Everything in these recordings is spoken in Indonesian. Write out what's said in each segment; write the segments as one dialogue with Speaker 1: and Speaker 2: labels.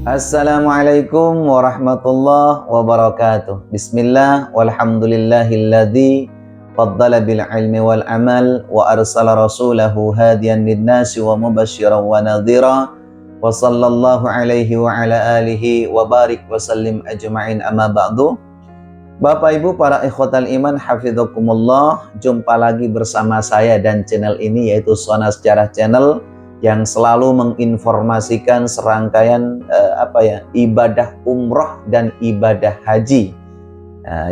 Speaker 1: Assalamualaikum warahmatullahi wabarakatuh. Bismillah walhamdulillahilladzi faddala bil ilmi wal amal wa arsala rasulahu hadiyan linnasi wa mubasyiran wa nadhira wa sallallahu alaihi wa ala alihi wa barik wa sallim ajma'in amma ba'du. Bapak Ibu para ikhwatal iman hafizakumullah, jumpa lagi bersama saya dan channel ini yaitu Sona Sejarah Channel yang selalu menginformasikan serangkaian ibadah umroh dan ibadah haji,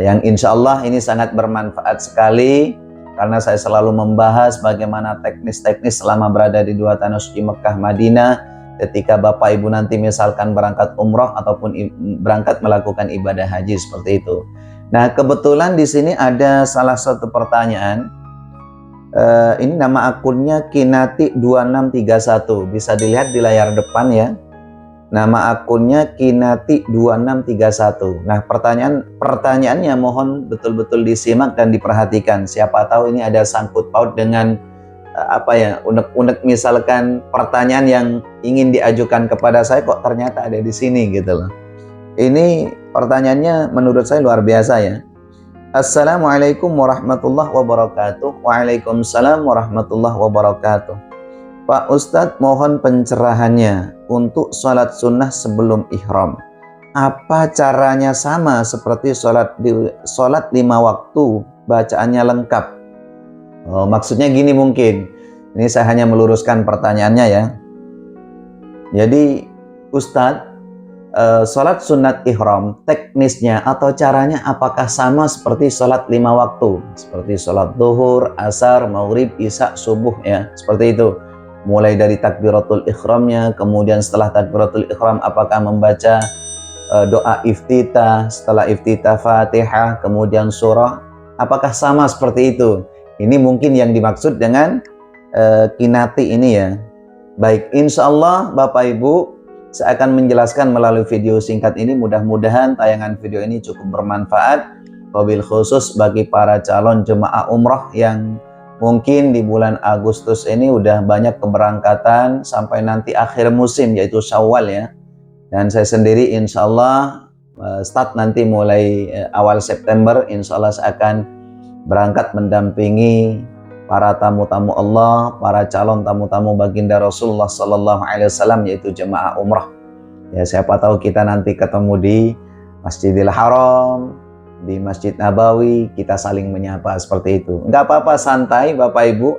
Speaker 1: yang insya Allah ini sangat bermanfaat sekali karena saya selalu membahas bagaimana teknis-teknis selama berada di dua tanah suci Mekah Madinah ketika Bapak Ibu nanti misalkan berangkat umroh ataupun berangkat melakukan ibadah haji seperti itu. Nah, kebetulan di sini ada salah satu pertanyaan. Ini nama akunnya Kinati2631, bisa dilihat di layar depan ya. Nama akunnya Kinati2631. Nah, pertanyaannya mohon betul-betul disimak dan diperhatikan. Siapa tahu ini ada sangkut paut dengan unek-unek misalkan pertanyaan yang ingin diajukan kepada saya kok ternyata ada di sini gitu loh. Ini pertanyaannya menurut saya luar biasa ya. Assalamualaikum warahmatullahi wabarakatuh. Waalaikumsalam warahmatullahi wabarakatuh. Pak Ustadz, mohon pencerahannya untuk sholat sunnah sebelum ihram. Apa caranya sama seperti sholat 5 waktu, bacaannya lengkap? Oh, maksudnya gini mungkin. Ini saya hanya meluruskan pertanyaannya ya. Jadi Ustadz, sholat sunat ihram teknisnya atau caranya apakah sama seperti sholat 5 waktu, seperti sholat zuhur, asar, maghrib, isya, subuh ya, seperti itu. Mulai dari takbiratul ihramnya, kemudian setelah takbiratul ihram apakah membaca doa iftitah, setelah iftitah Fatihah, kemudian surah, apakah sama seperti itu? Ini mungkin yang dimaksud dengan kinati ini ya. Baik, insya Allah Bapak Ibu, saya akan menjelaskan melalui video singkat ini. Mudah-mudahan tayangan video ini cukup bermanfaat, wabil khusus bagi para calon jemaah umroh yang mungkin di bulan Agustus ini udah banyak keberangkatan sampai nanti akhir musim yaitu Syawal ya. Dan saya sendiri insya Allah start nanti mulai awal September, insya Allah saya akan berangkat mendampingi para tamu-tamu Allah, para calon tamu-tamu baginda Rasulullah Sallallahu Alaihi Wasallam yaitu jemaah umrah. Ya, siapa tahu kita nanti ketemu di Masjidil Haram, di Masjid Nabawi, kita saling menyapa seperti itu. Enggak apa-apa, santai Bapak Ibu.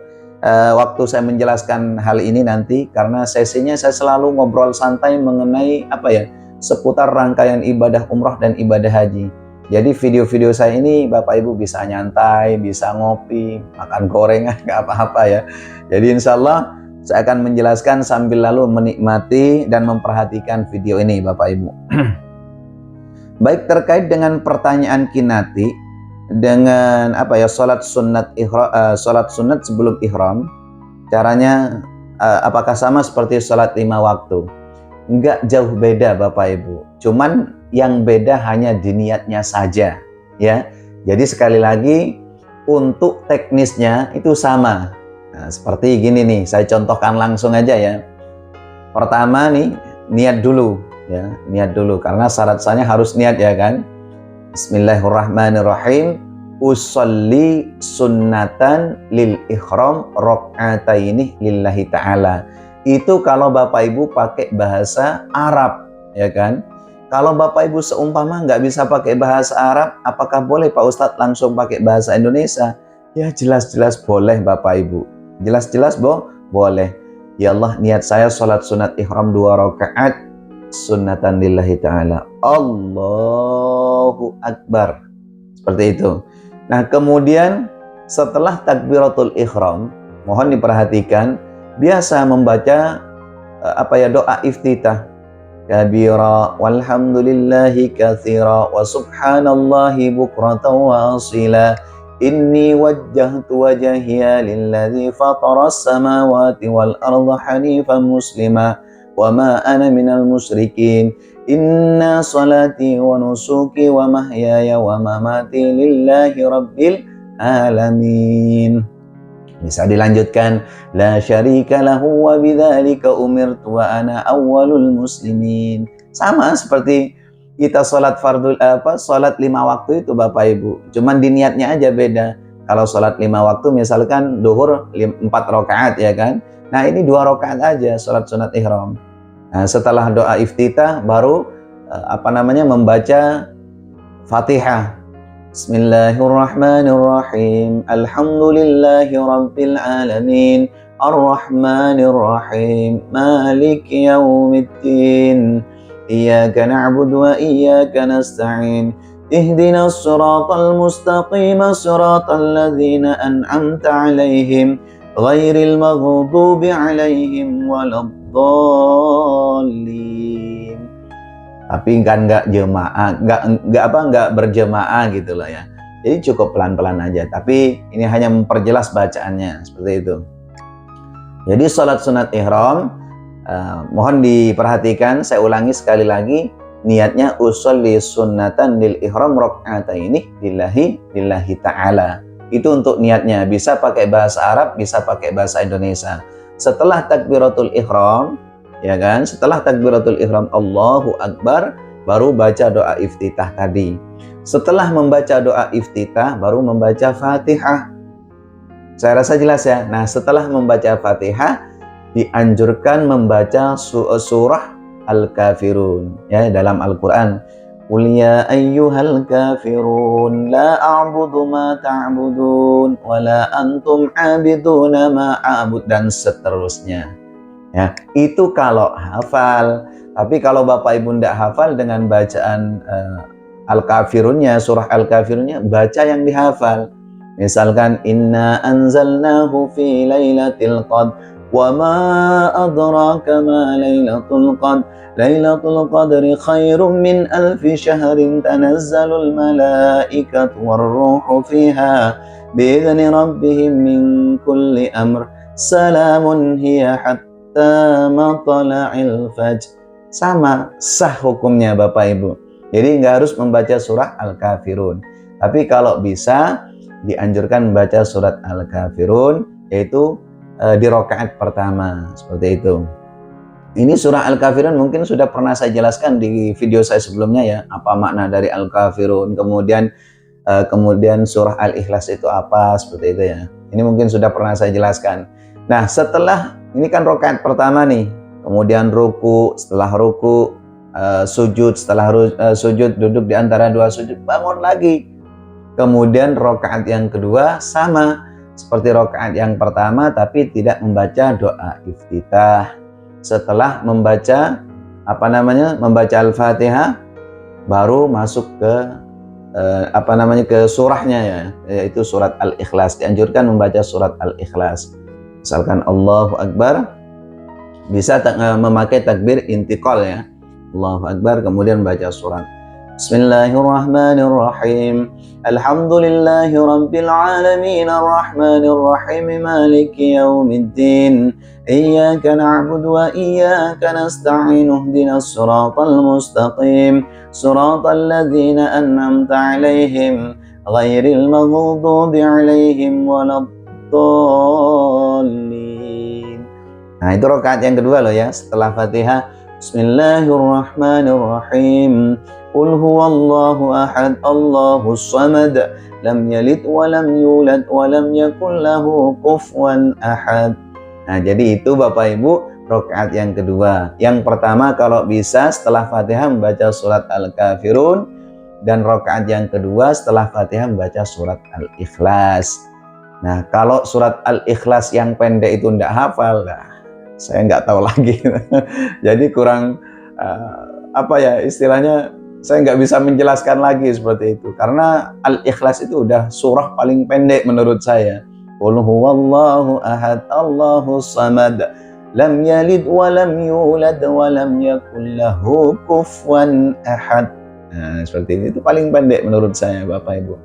Speaker 1: Waktu saya menjelaskan hal ini nanti, karena sesinya saya selalu ngobrol santai mengenai seputar rangkaian ibadah umrah dan ibadah haji. Jadi video-video saya ini Bapak Ibu bisa nyantai, bisa ngopi, makan gorengan, nggak apa-apa ya. Jadi insya Allah saya akan menjelaskan sambil lalu menikmati dan memperhatikan video ini Bapak Ibu. Baik, terkait dengan pertanyaan Kinati dengan sholat sunat sebelum ihram, caranya apakah sama seperti sholat 5 waktu? Enggak jauh beda Bapak Ibu. Cuman yang beda hanya di niatnya saja ya. Jadi sekali lagi untuk teknisnya itu sama. Nah, seperti gini nih, saya contohkan langsung aja ya. Pertama nih, niat dulu ya, niat dulu karena syarat-syaratnya harus niat ya kan. Bismillahirrahmanirrahim. Usolli sunnatan lil ihram rok'ataini lillahi ta'ala. Itu kalau Bapak Ibu pakai bahasa Arab ya kan. Kalau Bapak Ibu seumpama nggak bisa pakai bahasa Arab, apakah boleh Pak Ustadz langsung pakai bahasa Indonesia? Ya jelas-jelas boleh Bapak Ibu. Jelas-jelas boleh. Ya Allah, niat saya sholat sunat ihram 2 rakaat sunnatan lillahi ta'ala. Allahu Akbar. Seperti itu. Nah kemudian setelah takbiratul ihram, mohon diperhatikan, biasa membaca doa iftitah. Kabira walhamdulillahi katsira wa subhanallahi bukratan wa asila inni wajjahtu wajhiya lilladzi fataras samawati wal arda hanifan muslima wa ma ana minal musyrikin inna salati wa nusuki wa mahyaya wa mamati lillahi rabbil alamin. Bisa dilanjutkan, la syarika lahu wa bidzalika umirtu wa ana awwalul muslimin. Sama seperti kita sholat sholat 5 waktu itu Bapak Ibu. Cuman di niatnya aja beda. Kalau sholat 5 waktu misalkan duhur 4 rakaat ya kan. Nah ini 2 rakaat aja sholat sunat ihram. Nah, setelah doa iftitah baru membaca Fatihah. Bismillahirrahmanirrahim. Alhamdulillahi rabbil alamin. Ar-Rahmanir-Rahim. Maliki yaumiddin. Iyyaka na'budu wa iyyaka nasta'in. Ihdinas siratal mustaqim, siratal ladzina an'amta 'alaihim ghairil maghdubi 'alaihim waladdallin. Tapi kan nggak jemaah, nggak berjemaah gitu loh ya. Jadi cukup pelan-pelan aja. Tapi ini hanya memperjelas bacaannya seperti itu. Jadi sholat sunat ihram mohon diperhatikan. Saya ulangi sekali lagi, niatnya usolli sunnatan lil ihram rakaataini lillahi ta'ala. Itu untuk niatnya. Bisa pakai bahasa Arab, bisa pakai bahasa Indonesia. Setelah takbiratul ihram, ya kan? Setelah takbiratul ihram Allahu Akbar, baru baca doa iftitah tadi. Setelah membaca doa iftitah, baru membaca Fatihah. Saya rasa jelas ya. Nah, setelah membaca Fatihah, dianjurkan membaca surah Al-Kafirun ya dalam Al-Qur'an. Qul ya ayyuhal kafirun la a'budu ma ta'budun wa la antum 'abiduna ma a'bud, dan seterusnya. Ya, itu kalau hafal. Tapi kalau Bapak Ibu tidak hafal dengan bacaan Al-Kafirunnya, surah Al-Kafirunnya, baca yang dihafal. Misalkan inna anzalnahu fi lailatul qadr wa ma adraka ma lailatul qadr lailatul qadri khairum min alfi syahrin tanazzalul malaikatu warruhu fiha bi'izni rabbihim min kulli amr salamun hiya hatta matla'il fajr. Sama, sah hukumnya Bapak Ibu. Jadi nggak harus membaca surah Al-Kafirun. Tapi kalau bisa dianjurkan membaca surat Al-Kafirun, yaitu di rakaat pertama, seperti itu. Ini surah Al-Kafirun mungkin sudah pernah saya jelaskan di video saya sebelumnya ya, apa makna dari Al-Kafirun, kemudian surah Al-Ikhlas itu apa, seperti itu ya. Ini mungkin sudah pernah saya jelaskan. Nah, setelah ini kan rakaat pertama nih, kemudian ruku, setelah ruku sujud, setelah sujud duduk di antara dua sujud, bangun lagi. Kemudian rakaat yang kedua sama seperti rakaat yang pertama, tapi tidak membaca doa iftitah. Setelah membaca membaca Al-Fatihah, baru masuk ke ke surahnya ya, yaitu surat Al-Ikhlas. Dianjurkan membaca surat Al-Ikhlas. Misalkan Allahu Akbar, bisa memakai takbir intiqal ya. Allahu Akbar, kemudian baca surat. Bismillahirrahmanirrahim. Alhamdulillahi rabbil alamin arrahmanir rahim maliki yaumiddin. Iyyaka na'budu wa iyyaka nasta'in ihdinas siratal mustaqim siratal ladzina an'amta 'alaihim ghairil maghdubi 'alaihim waladdallin. Nah, itu rakaat yang kedua loh ya, setelah Fatihah. Bismillahirrahmanirrahim. Qul huwallahu ahad, Allahus samad, lam yalid wa lam yulad wa lam yakul lahu kufuwan ahad. Nah, jadi itu Bapak Ibu rakaat yang kedua. Yang pertama kalau bisa setelah Fatihah membaca surat Al-Kafirun, dan rakaat yang kedua setelah Fatihah membaca surat Al-Ikhlas. Nah, kalau surat Al-Ikhlas yang pendek itu tidak hafal, saya nggak tahu lagi. Jadi kurang istilahnya saya nggak bisa menjelaskan lagi seperti itu, karena Al-Ikhlas itu udah surah paling pendek menurut saya. Qul huwallahu ahad, Allahus samad, lam yalid wa lam yulad wa lam yakul lahu kufuwan ahad. Nah, seperti ini, itu paling pendek menurut saya Bapak Ibu.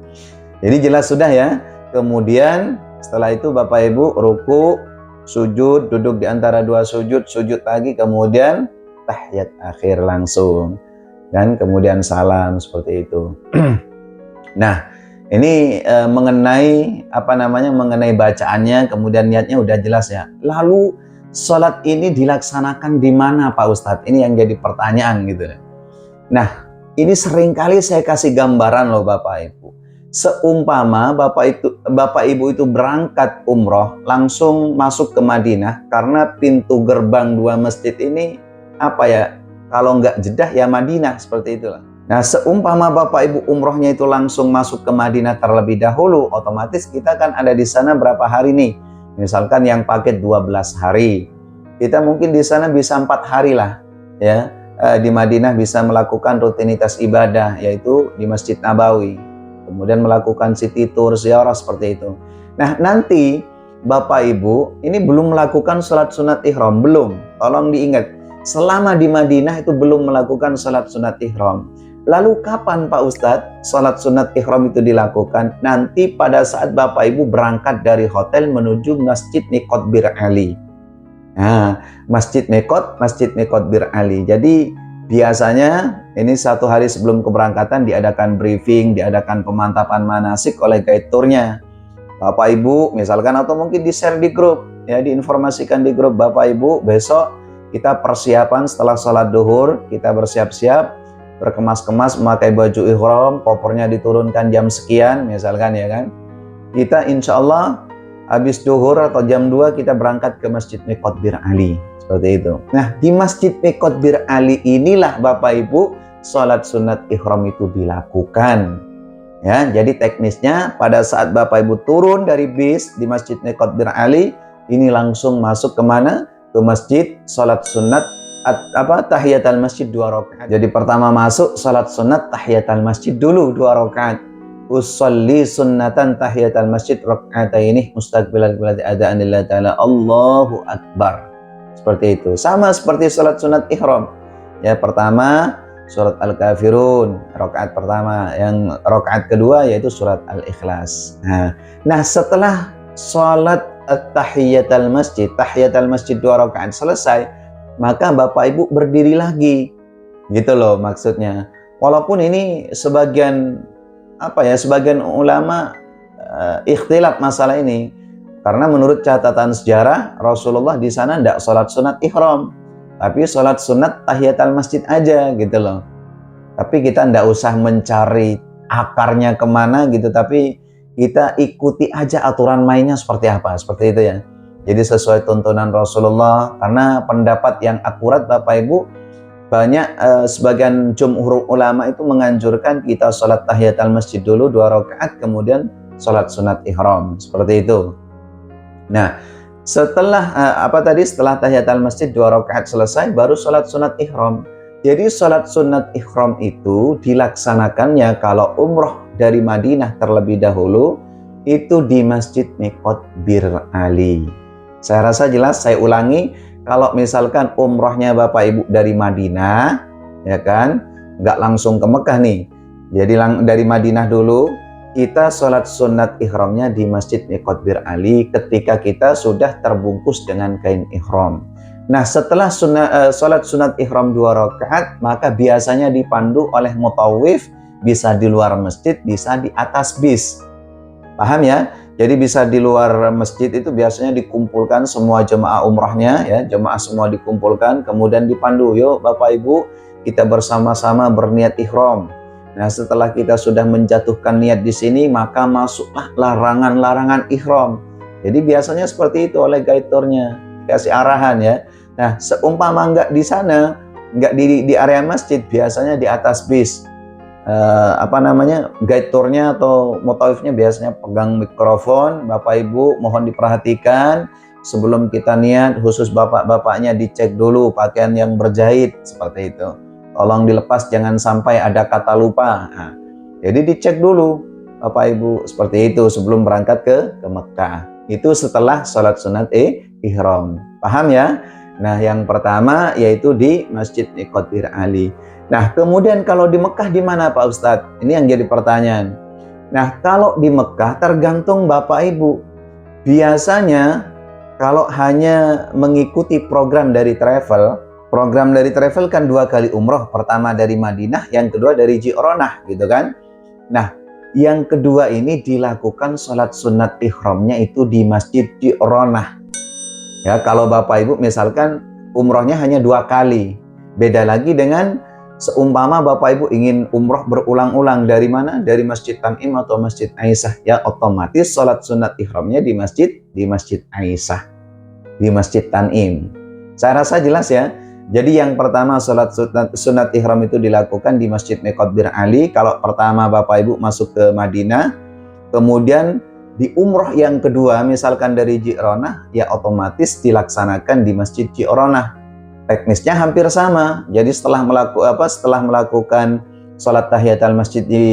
Speaker 1: Jadi jelas sudah ya. Kemudian setelah itu Bapak Ibu ruku, sujud, duduk di antara dua sujud, sujud lagi, kemudian tahiyat akhir langsung, dan kemudian salam, seperti itu. Nah, ini mengenai mengenai bacaannya, kemudian niatnya udah jelas ya. Lalu sholat ini dilaksanakan di mana Pak Ustadz? Ini yang jadi pertanyaan gitu. Nah, ini seringkali saya kasih gambaran loh Bapak Ibu. Seumpama Bapak Ibu itu berangkat umroh langsung masuk ke Madinah, karena pintu gerbang dua masjid ini kalau nggak Jeddah ya Madinah, seperti itulah. Nah, seumpama Bapak Ibu umrohnya itu langsung masuk ke Madinah terlebih dahulu, otomatis kita kan ada di sana berapa hari nih? Misalkan yang paket 12 hari. Kita mungkin di sana bisa 4 hari lah, ya. Di Madinah bisa melakukan rutinitas ibadah, yaitu di Masjid Nabawi. Kemudian melakukan city tour, ziarah, seperti itu. Nah, nanti Bapak Ibu ini belum melakukan sholat sunat ihram, belum. Tolong diingat, selama di Madinah itu belum melakukan sholat sunat ihram. Lalu kapan Pak Ustadz sholat sunat ihram itu dilakukan? Nanti pada saat Bapak Ibu berangkat dari hotel menuju Masjid Miqat Bir Ali. Nah, Masjid Miqat Bir Ali. Jadi biasanya ini 1 hari sebelum keberangkatan diadakan briefing, diadakan pemantapan manasik oleh guide tournya. Bapak Ibu misalkan, atau mungkin di-share di grup, ya, diinformasikan di grup, Bapak Ibu besok kita persiapan setelah sholat duhur, kita bersiap-siap, berkemas-kemas, memakai baju ihram, kopernya diturunkan jam sekian, misalkan, ya kan. Kita insya Allah habis duhur atau jam 2 kita berangkat ke Masjid Miqat Bir Ali, seperti itu. Nah, di Masjid Miqat Bir Ali inilah Bapak Ibu sholat sunat ihram itu dilakukan. Ya, jadi teknisnya pada saat Bapak Ibu turun dari bis di Masjid Miqat Bir Ali, ini langsung masuk kemana? Ke masjid, sholat sunat tahiyatul masjid 2 rakaat. Jadi pertama masuk salat sunat tahiyatul masjid dulu 2 rakaat. Usolli sunnatan tahiyatul masjid rakaataini mustaqbilal qiblat adaan lillahi ta'ala Allahu akbar. Seperti itu. Sama seperti salat sunat ihram. Ya, pertama surat Al-Kafirun, rakaat pertama. Yang rakaat kedua yaitu surat Al-Ikhlas. Nah, setelah salat tahiyatul masjid 2 rakaat selesai, maka Bapak Ibu berdiri lagi, gitu loh maksudnya. Walaupun ini sebagian ulama ikhtilaf masalah ini, karena menurut catatan sejarah Rasulullah di sana tidak sholat sunat ihram, tapi sholat sunat tahiyatul masjid aja, gitu loh. Tapi kita tidak usah mencari akarnya kemana gitu, tapi kita ikuti aja aturan mainnya seperti apa, seperti itu ya. Jadi sesuai tuntunan Rasulullah, karena pendapat yang akurat Bapak Ibu, banyak sebagian jumhur ulama itu menganjurkan kita sholat tahiyatul masjid dulu 2 rakaat, kemudian sholat sunat ihram, seperti itu. Nah, setelah setelah tahiyatul masjid 2 rakaat selesai, baru sholat sunat ihram. Jadi sholat sunat ihram itu dilaksanakannya kalau umroh dari Madinah terlebih dahulu, itu di Masjid Miqat Bir Ali. Saya rasa jelas, saya ulangi, kalau misalkan umrohnya Bapak Ibu dari Madinah, ya kan, nggak langsung ke Mekah nih. Jadi dari Madinah dulu, kita sholat sunat ihramnya di Masjid Miqat Bir Ali ketika kita sudah terbungkus dengan kain ihram. Nah, setelah sholat sunat ihram 2 rakaat, maka biasanya dipandu oleh mutawif, bisa di luar masjid, bisa di atas bis. Paham ya? Jadi bisa di luar masjid itu biasanya dikumpulkan semua jemaah umrahnya, ya, jemaah semua dikumpulkan, kemudian dipandu, yuk Bapak Ibu kita bersama-sama berniat ihram. Nah, setelah kita sudah menjatuhkan niat di sini, maka masuklah larangan-larangan ihram. Jadi biasanya seperti itu oleh guide tournya, dikasih arahan ya. Nah, seumpama nggak di sana, nggak di area masjid, biasanya di atas bis. Guide tournya atau mutawifnya biasanya pegang mikrofon. Bapak Ibu mohon diperhatikan, sebelum kita niat, khusus bapak-bapaknya dicek dulu pakaian yang berjahit, seperti itu. Tolong dilepas, jangan sampai ada kata lupa. Nah, jadi dicek dulu Bapak Ibu seperti itu sebelum berangkat ke Mekah. Itu setelah sholat sunat ihram. Paham ya? Nah, yang pertama yaitu di Masjid Miqat Bir Ali. Nah, kemudian kalau di Mekah di mana Pak Ustadz? Ini yang jadi pertanyaan. Nah, kalau di Mekah tergantung Bapak Ibu. Biasanya kalau hanya mengikuti program dari travel kan 2 kali umroh. Pertama dari Madinah, yang kedua dari Ji'ronah, gitu kan. Nah, yang kedua ini dilakukan sholat sunat ihramnya itu di Masjid Ji'ronah. Ya, kalau Bapak Ibu misalkan umrohnya hanya 2 kali, beda lagi dengan seumpama Bapak Ibu ingin umroh berulang-ulang dari mana? Dari Masjid Tan'im atau Masjid Aisyah, ya otomatis sholat sunat ihramnya di Masjid Aisyah, di Masjid Tan'im. Saya rasa jelas ya. Jadi yang pertama sholat sunat ihram itu dilakukan di Masjid Miqat Bir Ali. Kalau pertama Bapak Ibu masuk ke Madinah, kemudian di umroh yang kedua, misalkan dari Ji'ronah, ya otomatis dilaksanakan di Masjid Ji'ronah. Teknisnya hampir sama. Jadi setelah melakukan sholat tahiyatul masjid di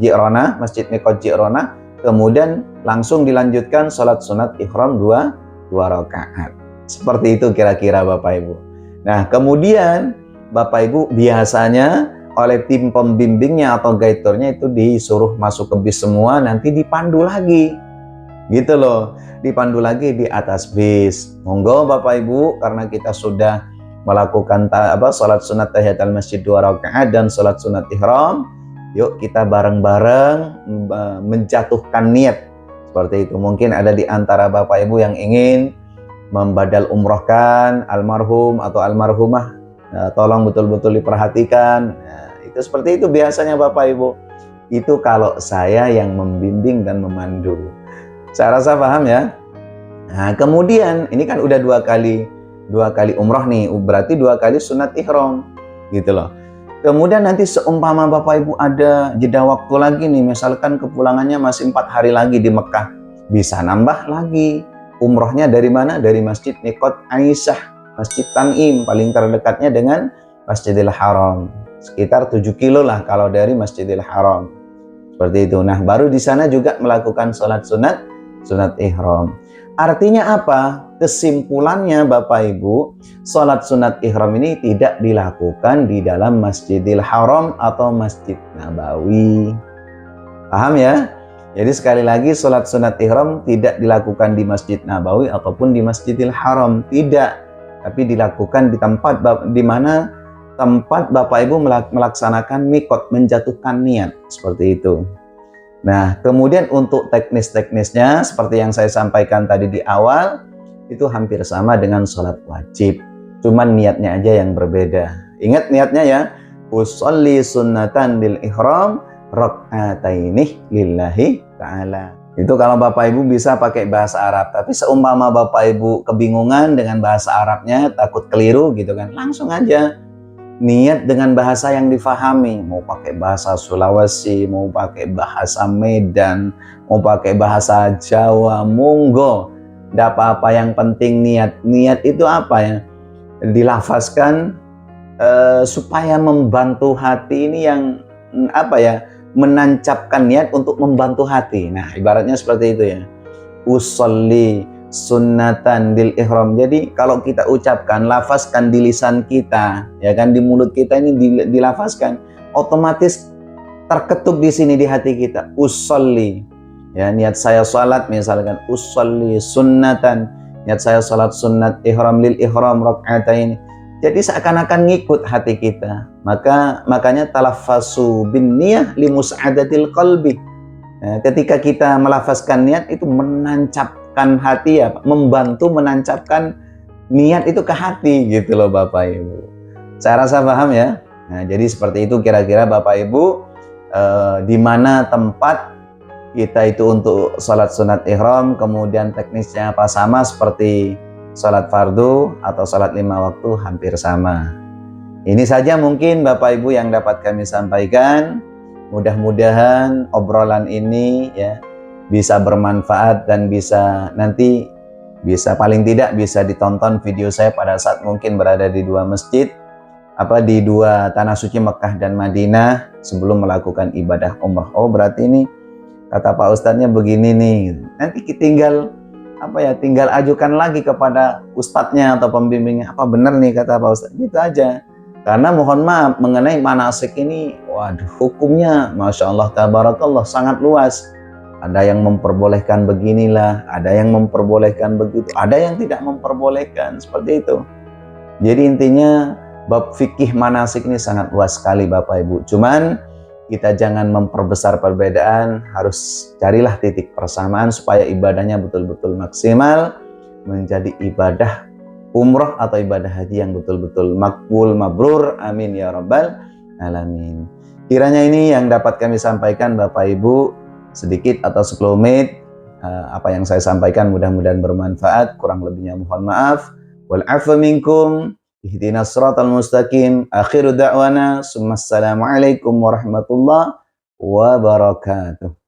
Speaker 1: Ji'ronah, Masjid Miqat Ji'ronah, kemudian langsung dilanjutkan sholat sunat ihram 2 rakaat. Seperti itu kira-kira Bapak Ibu. Nah, kemudian Bapak Ibu biasanya oleh tim pembimbingnya atau guide-nya itu disuruh masuk ke bis semua, nanti dipandu lagi. Gitu loh, dipandu lagi di atas bis. Monggo Bapak Ibu, karena kita sudah melakukan sholat sunat tahiyatul masjid 2 rakaat dan sholat sunat ihram, yuk kita bareng-bareng menjatuhkan niat. Seperti itu. Mungkin ada di antara Bapak Ibu yang ingin membadal umrohkan almarhum atau almarhumah, tolong betul-betul diperhatikan. Nah, itu seperti itu biasanya Bapak Ibu. Itu kalau saya yang membimbing dan memandu. Saya rasa paham ya. Nah, kemudian ini kan udah 2 kali umroh nih, berarti 2 kali sunat ihram gitu loh. Kemudian nanti seumpama Bapak Ibu ada jeda waktu lagi nih, misalkan kepulangannya masih 4 hari lagi di Mekah, bisa nambah lagi. Umrohnya dari mana? Dari Masjid Miqat Aisyah, Masjid Tan'im, paling terdekatnya dengan Masjidil Haram. Sekitar 7 kilo lah kalau dari Masjidil Haram. Seperti itu. Nah, baru di sana juga melakukan sholat sunat ihram. Artinya apa? Kesimpulannya Bapak Ibu, sholat sunat ihram ini tidak dilakukan di dalam Masjidil Haram atau Masjid Nabawi. Paham ya? Jadi sekali lagi sholat sunat ihram tidak dilakukan di Masjid Nabawi ataupun di Masjidil Haram. Tidak. Tapi dilakukan di tempat di mana tempat Bapak Ibu melaksanakan mikot, menjatuhkan niat. Seperti itu. Nah, kemudian untuk teknis-teknisnya seperti yang saya sampaikan tadi di awal, itu hampir sama dengan sholat wajib. Cuman niatnya aja yang berbeda. Ingat niatnya ya, usolli sunnatan lil ihram rak'ataini lillahi ta'ala. Itu kalau Bapak Ibu bisa pakai bahasa Arab. Tapi seumpama Bapak Ibu kebingungan dengan bahasa Arabnya, takut keliru gitu kan, langsung aja niat dengan bahasa yang difahami. Mau pakai bahasa Sulawesi, mau pakai bahasa Medan, mau pakai bahasa Jawa, monggo. Tidak apa-apa, yang penting niat. Niat itu apa ya? Dilafazkan supaya membantu hati ini yang apa ya? Menancapkan niat untuk membantu hati. Nah, ibaratnya seperti itu ya. Usolli sunnatan lil ihram. Jadi kalau kita ucapkan, lafazkan di lisan kita, ya kan, di mulut kita ini dilafazkan, otomatis terketuk di sini di hati kita. Usolli, ya, niat saya salat misalkan, usolli sunnatan, niat saya salat sunat ihram lil ihram rak'atain. Jadi seakan-akan ngikut hati kita. Makanya talaffasu bin niyah li mus'adatil qalbi. Nah, ketika kita melafazkan niat itu menancapkan hati ya, membantu menancapkan niat itu ke hati gitu loh Bapak Ibu. Saya rasa paham ya. Nah, jadi seperti itu kira-kira Bapak Ibu, di mana tempat kita itu untuk sholat sunat ihram, kemudian teknisnya apa, sama seperti sholat fardu atau sholat 5 waktu, hampir sama. Ini saja mungkin Bapak Ibu yang dapat kami sampaikan. Mudah-mudahan obrolan ini ya bisa bermanfaat dan nanti paling tidak bisa ditonton video saya pada saat mungkin berada di 2 masjid, di 2 tanah suci Mekah dan Madinah sebelum melakukan ibadah umrah. Oh, berarti ini kata Pak Ustadznya begini nih. Nanti tinggal tinggal ajukan lagi kepada ustadznya atau pembimbingnya, apa benar nih kata Pak Ustadz, gitu aja. Karena mohon maaf, mengenai manasik ini, waduh, hukumnya Masya Allah, tabarakallah, sangat luas. Ada yang memperbolehkan beginilah, ada yang memperbolehkan begitu, ada yang tidak memperbolehkan, seperti itu. Jadi intinya, bab fikih manasik ini sangat luas sekali Bapak Ibu. Cuman, kita jangan memperbesar perbedaan, harus carilah titik persamaan supaya ibadahnya betul-betul maksimal. menjadi ibadah umrah atau ibadah haji yang betul-betul makbul, mabrur. Amin ya rabbal alamin. Kiranya ini yang dapat kami sampaikan Bapak Ibu, sedikit atau sekelumit apa yang saya sampaikan mudah-mudahan bermanfaat. Kurang lebihnya mohon maaf. Wal afu minkum. Ihdinas siratal mustaqim. Akhiru da'wana. Assalamualaikum warahmatullahi wabarakatuh.